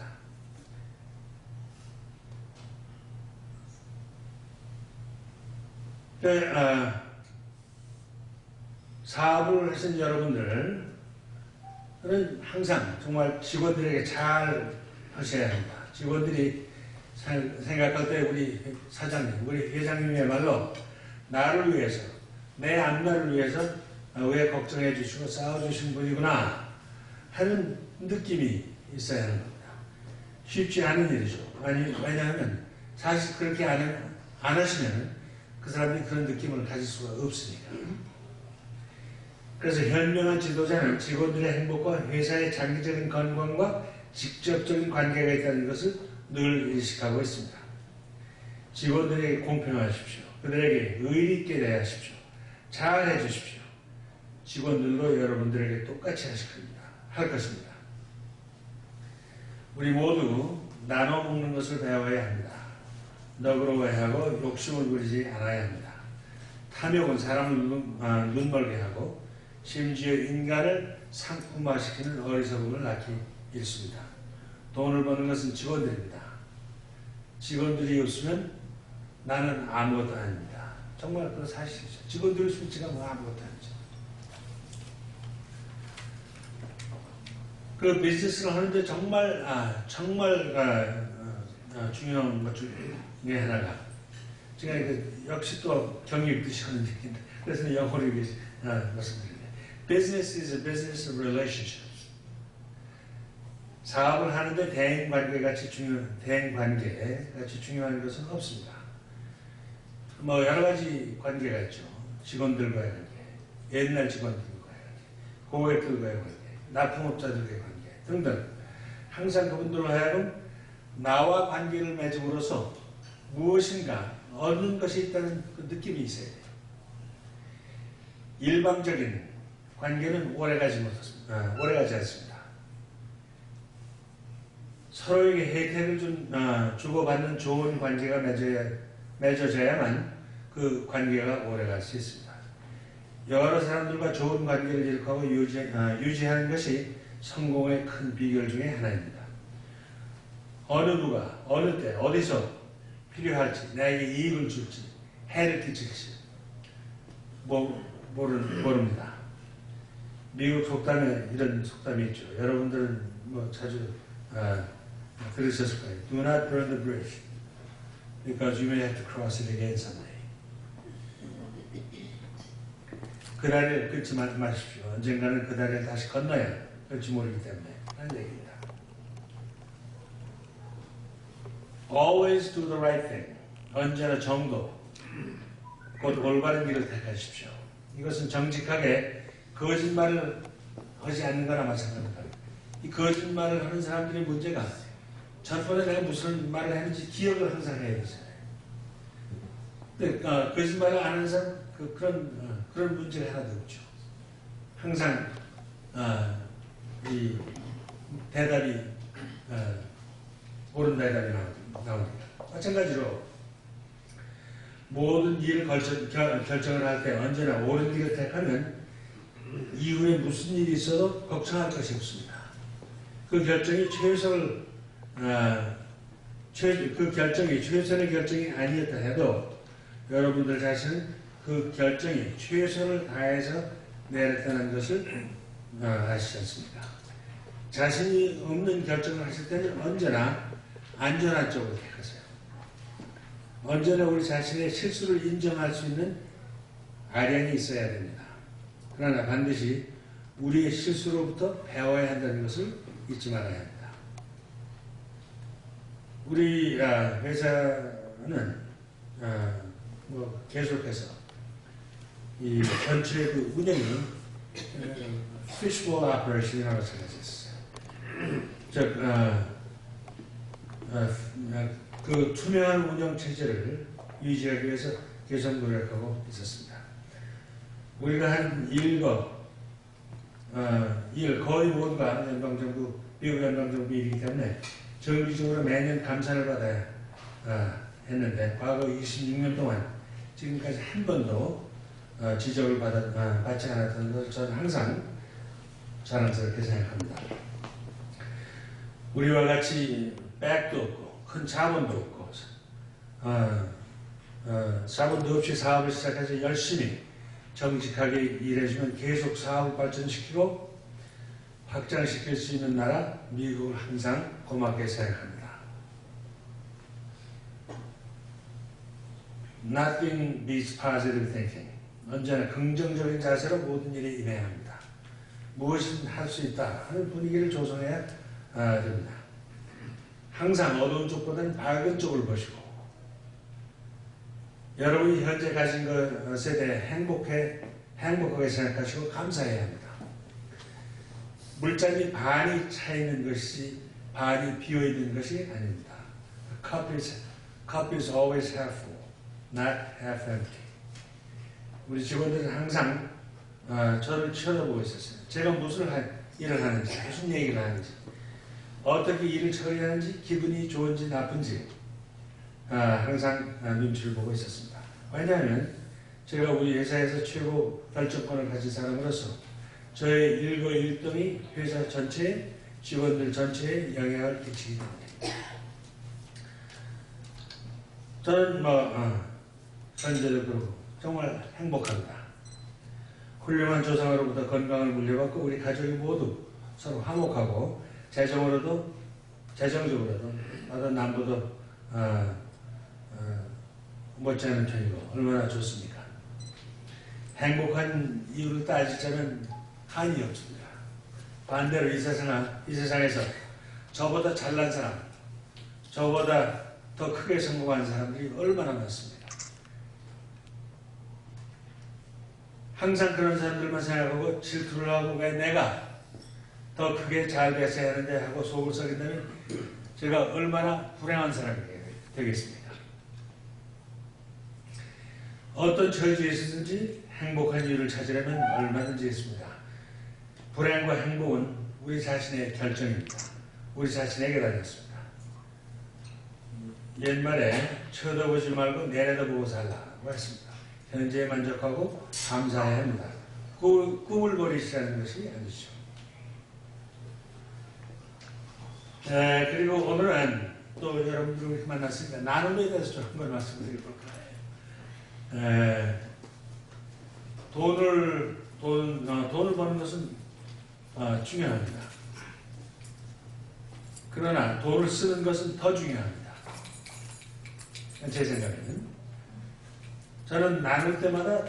사업을 하신 여러분들은 항상 정말 직원들에게 잘 하셔야 합니다. 직원들이 생각할 때 우리 사장님, 우리 회장님이야말로 나를 위해서, 내 앞날을 위해서 왜 걱정해 주시고 싸워주신 분이구나 하는 느낌이 있어야 하는 겁니다. 쉽지 않은 일이죠. 왜냐하면 사실 그렇게 안 하시면 그 사람이 그런 느낌을 가질 수가 없으니까. 그래서 현명한 지도자는 직원들의 행복과 회사의 장기적인 건강과 직접적인 관계가 있다는 것을 늘 인식하고 있습니다. 직원들에게 공평하십시오. 그들에게 의리 있게 대하십시오. 잘 해주십시오. 직원들도 여러분들에게 똑같이 할 것입니다. 우리 모두 나눠 먹는 것을 배워야 합니다. 너그러워야 하고 욕심을 부리지 않아야 합니다. 탐욕은 사람을 눈멀게 하고 심지어 인간을 상품화시키는 어리석음을 낳기 일쑤입니다. 돈을 버는 것은 직원들입니다. 직원들이 없으면 나는 아무것도 아닙니다. 정말 그건 사실이죠. 직원들이 없으면 제가 아무것도 아니죠. 그 비즈니스를 하는데 정말 중요한 것 중에 하나가 제가 역시 또 경익듯이 하는 얘기인데 그래서 영어로 말씀드립니다. Business is a business of relationships. 사업을 하는데 대인 관계 같이 중요한 것은 없습니다. 뭐 여러 가지 관계가 있죠. 직원들과의 관계, 옛날 직원들과의 관계, 고객들과의 관계, 납품업자들과의 관계 등등. 항상 그분들로 하여금 나와 관계를 맺음으로써 무엇인가 얻는 것이 있다는 그 느낌이 있어야 돼요. 일방적인 관계는 오래가지 않습니다. 서로에게 혜택을 주고받는 좋은 관계가 맺어져야만 그 관계가 오래갈 수 있습니다. 여러 사람들과 좋은 관계를 일으키고 유지하는 것이 성공의 큰 비결 중에 하나입니다. 어느 누가 어느 때 어디서 필요할지, 나에게 이익을 줄지, 해를 끼칠지 모릅니다. 미국 속담에 이런 속담이 있죠. 여러분들은 뭐 자주 들으셨을 거예요. Do not burn the bridge because you may have to cross it again someday. 그 다리를 끊지 마십시오. 언젠가는 그 다리를 다시 건너야 할지 모르기 때문에 하는 얘기입니다. Always do the right thing. 언제나 정도, 곧 올바른 길을 택하십시오. 이것은 정직하게 거짓말을 하지 않는 거나 마찬가지입니다. 이 거짓말을 하는 사람들의 문제가 전번에 내가 무슨 말을 했는지 기억을 항상 해야 되잖아요. 근데 거짓말을 안 하는 사람 그런 문제가 하나도 없죠. 항상 이 대답이 옳은 대답이 나옵니다. 마찬가지로 모든 일을 결정을 할 때 언제나 옳은 길을 택하면 이후에 무슨 일이 있어도 걱정할 것이 없습니다. 그 결정이 최선의 결정이 아니었다 해도 여러분들 자신은 그 결정이 최선을 다해서 내렸다는 것을 아시지 않습니까? 자신이 없는 결정을 하실 때는 언제나 안전한 쪽을 택하세요. 언제나 우리 자신의 실수를 인정할 수 있는 아량이 있어야 됩니다. 그러나 반드시 우리의 실수로부터 배워야 한다는 것을 잊지 말아야 합니다. 우리 회사는 계속해서 이 전체 그 운영이 fishbowl operation이라고 생각했어요. 그 투명한 운영 체제를 유지하기 위해서 계속 노력하고 있었습니다. 우리가 한 거의 모두가 미국 연방정부 일이기 때문에 정기적으로 매년 감사를 받아야 했는데 과거 26년 동안 지금까지 한 번도 지적을 받지 않았던 것을 저는 항상 자랑스럽게 생각합니다. 우리와 같이 백도 없고 큰 자본도 없고 자본도 없이 사업을 시작해서 열심히 정직하게 일해주면 계속 사업을 발전시키고 확장시킬 수 있는 나라 미국을 항상 고맙게 생각합니다. Nothing beats positive thinking. 언제나 긍정적인 자세로 모든 일에 임해야 합니다. 무엇이든 할 수 있다 하는 분위기를 조성해야 됩니다. 항상 어두운 쪽보다는 밝은 쪽을 보시고 여러분이 현재 가진 것에 대해 행복하게 생각하시고 감사해야 합니다. 물잔이 반이 차 있는 것이 반이 비어 있는 것이 아닙니다. Cup is always half full, not half empty. 우리 직원들은 항상 저를 쳐다보고 있었어요. 제가 무슨 일을 하는지, 무슨 얘기를 하는지, 어떻게 일을 처리하는지, 기분이 좋은지 나쁜지 항상 눈치를 보고 있었습니다. 왜냐하면 제가 우리 회사에서 최고 결정권을 가진 사람으로서 저의 일거일동이 회사 전체에 직원들 전체에 영향을 끼치기 때문에 저는 현재도 그렇고 정말 행복합니다. 훌륭한 조상으로부터 건강을 물려받고 우리 가족이 모두 서로 화목하고 재정적으로도 나도 남보다 못지않은 편이고 얼마나 좋습니까? 행복한 이유를 따지자면 한이 없습니다. 반대로 이 세상에서 저보다 잘난 사람, 저보다 더 크게 성공한 사람들이 얼마나 많습니까? 항상 그런 사람들만 생각하고 질투를 하고 왜 내가 더 크게 잘 됐어야 하는데 하고 속을 썩인다면 제가 얼마나 불행한 사람이 되겠습니까? 어떤 처지에 있든지 행복한 이유를 찾으려면 얼마든지 있습니다. 불행과 행복은 우리 자신의 결정입니다. 우리 자신에게 달렸습니다. 옛말에 쳐다보지 말고 내려다보고 살라고 했습니다. 현재에 만족하고 감사해야 합니다. 꿈을 버리시라는 것이 아니죠. 그리고 오늘은 또 여러분들을 이렇게 만났으니까 나눔에 대해서 좀 한번 말씀드릴 볼까요? 돈을 버는 것은 중요합니다. 그러나 돈을 쓰는 것은 더 중요합니다. 제 생각에는 저는 나눌 때마다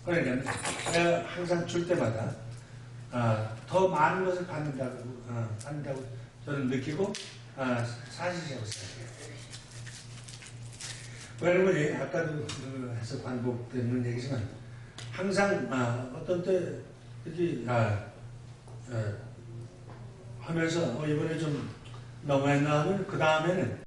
그러니까 내가 항상 줄 때마다 더 많은 것을 받는다고 저는 느끼고 사실이라고 생각해요. 왜냐면 아까도 해서 반복되는 얘기지만 항상 어떤 때 특히 하면서 이번에 좀 너무했나 하면 그 다음에는